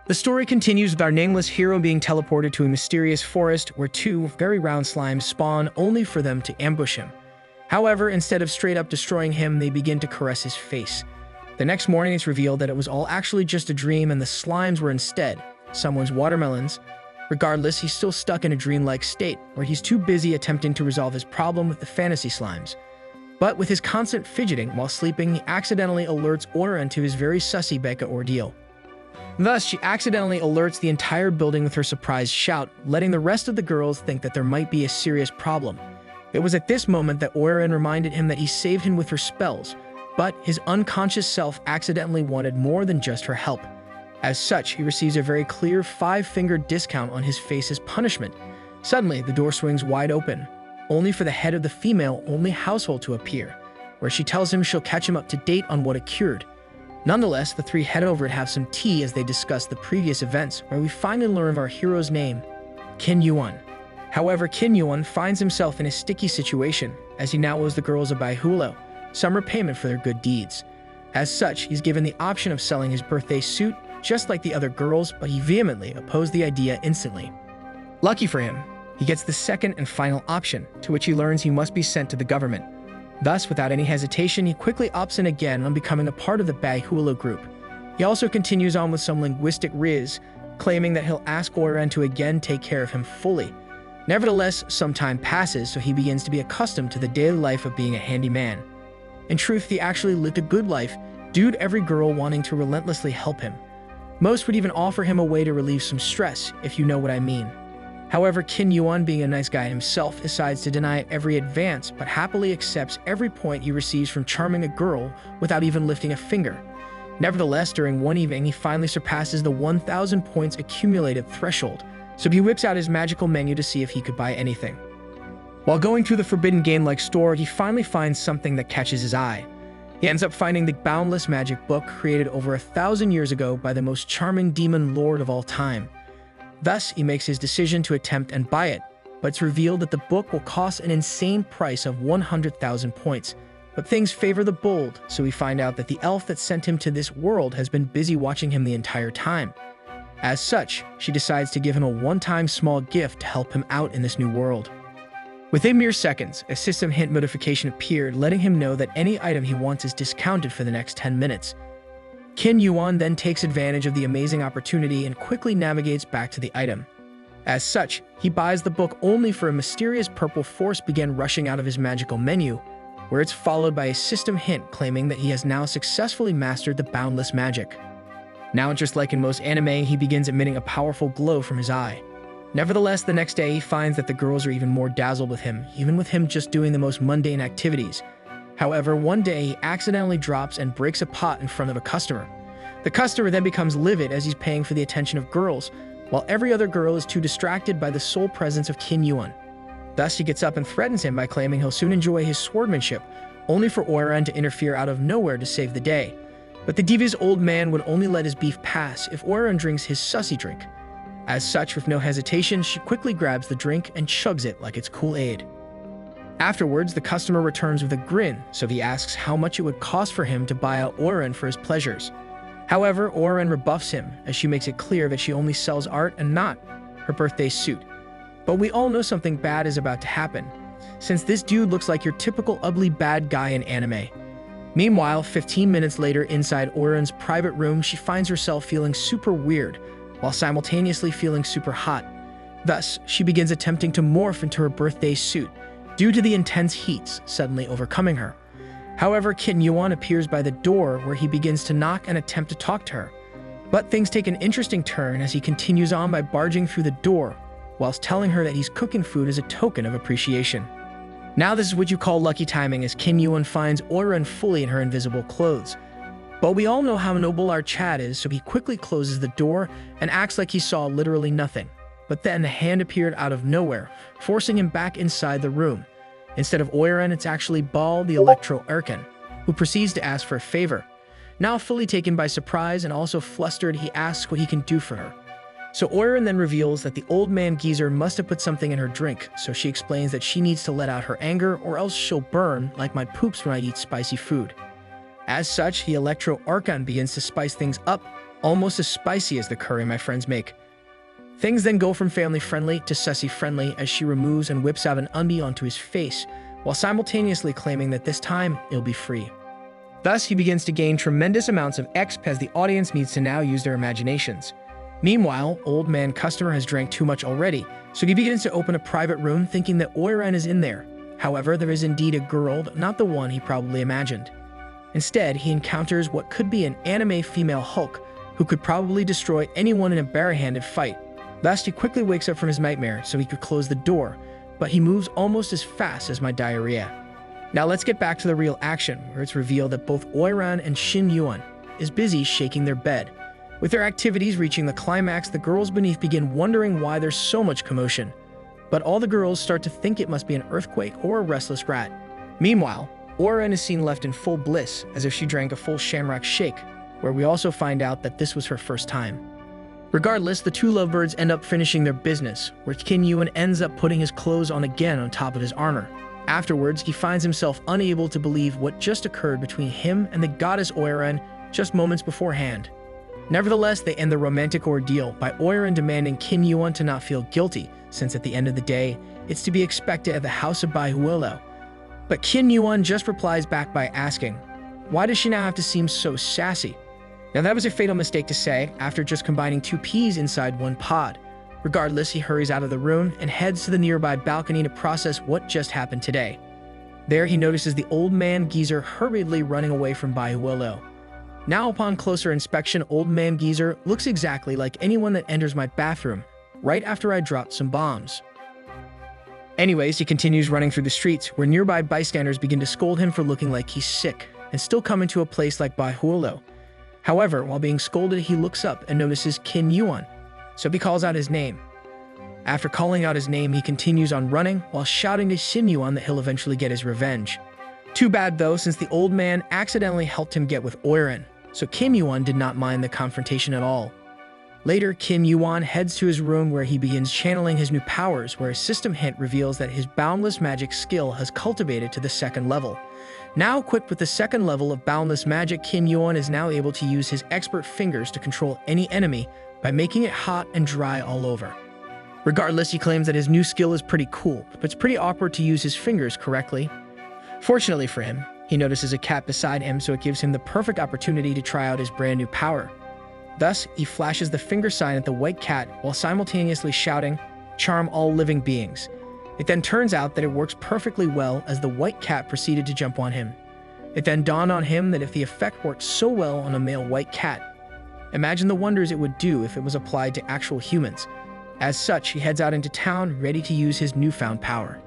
The story continues with our nameless hero being teleported to a mysterious forest where two very round slimes spawn only for them to ambush him. However, instead of straight up destroying him, they begin to caress his face. The next morning, it's revealed that it was all actually just a dream and the slimes were instead someone's watermelons. Regardless, he's still stuck in a dreamlike state where he's too busy attempting to resolve his problem with the fantasy slimes. But with his constant fidgeting while sleeping, he accidentally alerts Oren to his very sussy Becca ordeal. Thus, she accidentally alerts the entire building with her surprised shout, letting the rest of the girls think that there might be a serious problem. It was at this moment that Oren reminded him that he saved him with her spells, but his unconscious self accidentally wanted more than just her help. As such, he receives a very clear 5-finger discount on his face as punishment. Suddenly, the door swings wide open, only for the head of the female-only household to appear, where she tells him she'll catch him up to date on what occurred. Nonetheless, the three head over to have some tea as they discuss the previous events, where we finally learn of our hero's name, Kim Yuan. However, Kim Yuan finds himself in a sticky situation, as he now owes the girls a baihulo, some repayment for their good deeds. As such, he's given the option of selling his birthday suit, just like the other girls, but he vehemently opposed the idea instantly. Lucky for him, he gets the second and final option, to which he learns he must be sent to the government. Thus, without any hesitation, he quickly opts in again on becoming a part of the baihulo group. He also continues on with some linguistic riz, claiming that he'll ask Oren to again take care of him fully. Nevertheless, some time passes, so he begins to be accustomed to the daily life of being a handyman. In truth, he actually lived a good life, due to every girl wanting to relentlessly help him. Most would even offer him a way to relieve some stress, if you know what I mean. However, Kim Yuan, being a nice guy himself, decides to deny every advance, but happily accepts every point he receives from charming a girl without even lifting a finger. Nevertheless, during one evening, he finally surpasses the 1,000 points accumulated threshold, so he whips out his magical menu to see if he could buy anything. While going through the forbidden game-like store, he finally finds something that catches his eye. He ends up finding the boundless magic book created over 1,000 years ago by the most charming demon lord of all time. Thus, he makes his decision to attempt and buy it, but it's revealed that the book will cost an insane price of 100,000 points. But things favor the bold, so we find out that the elf that sent him to this world has been busy watching him the entire time. As such, she decides to give him a one-time small gift to help him out in this new world. Within mere seconds, a system hint notification appeared, letting him know that any item he wants is discounted for the next 10 minutes. Kim Yuan then takes advantage of the amazing opportunity and quickly navigates back to the item. As such, he buys the book only for a mysterious purple force begin rushing out of his magical menu, where it's followed by a system hint claiming that he has now successfully mastered the boundless magic. Now, just like in most anime, he begins emitting a powerful glow from his eye. Nevertheless, the next day he finds that the girls are even more dazzled with him, even with him just doing the most mundane activities. However, one day he accidentally drops and breaks a pot in front of a customer. The customer then becomes livid as he's paying for the attention of girls, while every other girl is too distracted by the sole presence of Kim Yuan. Thus, he gets up and threatens him by claiming he'll soon enjoy his swordmanship, only for Oren to interfere out of nowhere to save the day. But the devious old man would only let his beef pass if Oren drinks his sussy drink. As such, with no hesitation, she quickly grabs the drink and chugs it like it's Kool-Aid. Afterwards, the customer returns with a grin, so he asks how much it would cost for him to buy out Oren for his pleasures. However, Oren rebuffs him, as she makes it clear that she only sells art and not her birthday suit. But we all know something bad is about to happen, since this dude looks like your typical ugly bad guy in anime. Meanwhile, 15 minutes later, inside Oren's private room, she finds herself feeling super weird, while simultaneously feeling super hot. Thus, she begins attempting to morph into her birthday suit, due to the intense heats suddenly overcoming her. However, Kim Yuan appears by the door, where he begins to knock and attempt to talk to her. But things take an interesting turn as he continues on by barging through the door, whilst telling her that he's cooking food as a token of appreciation. Now this is what you call lucky timing, as Kim Yuan finds Oren fully in her invisible clothes. But we all know how noble our Chad is, so he quickly closes the door and acts like he saw literally nothing. But then a hand appeared out of nowhere, forcing him back inside the room. Instead of Oren, it's actually Bal the Electro Erkin, who proceeds to ask for a favor. Now fully taken by surprise and also flustered, he asks what he can do for her. So Oren then reveals that the old man geezer must have put something in her drink, so she explains that she needs to let out her anger or else she'll burn like my poops when I eat spicy food. As such, the Electro Archon begins to spice things up, almost as spicy as the curry my friends make. Things then go from family-friendly to sussy-friendly as she removes and whips out an undie onto his face, while simultaneously claiming that this time it'll be free. Thus, he begins to gain tremendous amounts of exp as the audience needs to now use their imaginations. Meanwhile, old man customer has drank too much already, so he begins to open a private room thinking that Oiran is in there. However, there is indeed a girl, but not the one he probably imagined. Instead, he encounters what could be an anime female Hulk, who could probably destroy anyone in a barehanded fight. Thus, he quickly wakes up from his nightmare so he could close the door, but he moves almost as fast as my diarrhea. Now let's get back to the real action, where it's revealed that both Oiran and Shin Yuan is busy shaking their bed. With their activities reaching the climax, the girls beneath begin wondering why there's so much commotion. But all the girls start to think it must be an earthquake or a restless rat. Meanwhile, Oiran is seen left in full bliss, as if she drank a full shamrock shake, where we also find out that this was her first time. Regardless, the two lovebirds end up finishing their business, where Kin Yuan ends up putting his clothes on again on top of his armor. Afterwards, he finds himself unable to believe what just occurred between him and the goddess Oiran just moments beforehand. Nevertheless, they end the romantic ordeal by Oiran demanding Kin Yuan to not feel guilty, since at the end of the day, it's to be expected at the house of Baihuolo. But Kin Yuan just replies back by asking, why does she now have to seem so sassy? Now that was a fatal mistake to say after just combining two peas inside one pod. Regardless, he hurries out of the room and heads to the nearby balcony to process what just happened today. There he notices the old man geezer hurriedly running away from Baihuolo. Now upon closer inspection, old man geezer looks exactly like anyone that enters my bathroom right after I dropped some bombs. Anyways, he continues running through the streets, where nearby bystanders begin to scold him for looking like he's sick and still coming to a place like Baihuolo. However, while being scolded, he looks up and notices Kin Yuan, so he calls out his name. After calling out his name, he continues on running while shouting to Shin Yuan that he'll eventually get his revenge. Too bad though, since the old man accidentally helped him get with Oiran, so Kim Yuan did not mind the confrontation at all. Later, Kim Yuan heads to his room where he begins channeling his new powers, where a system hint reveals that his boundless magic skill has cultivated to the second level. Now equipped with the second level of boundless magic, Kim Yuan is now able to use his expert fingers to control any enemy by making it hot and dry all over. Regardless, he claims that his new skill is pretty cool, but it's pretty awkward to use his fingers correctly. Fortunately for him, he notices a cat beside him, so it gives him the perfect opportunity to try out his brand new power. Thus, he flashes the finger sign at the white cat while simultaneously shouting, "Charm all living beings." It then turns out that it works perfectly well as the white cat proceeded to jump on him. It then dawned on him that if the effect worked so well on a male white cat, imagine the wonders it would do if it was applied to actual humans. As such, he heads out into town ready to use his newfound power.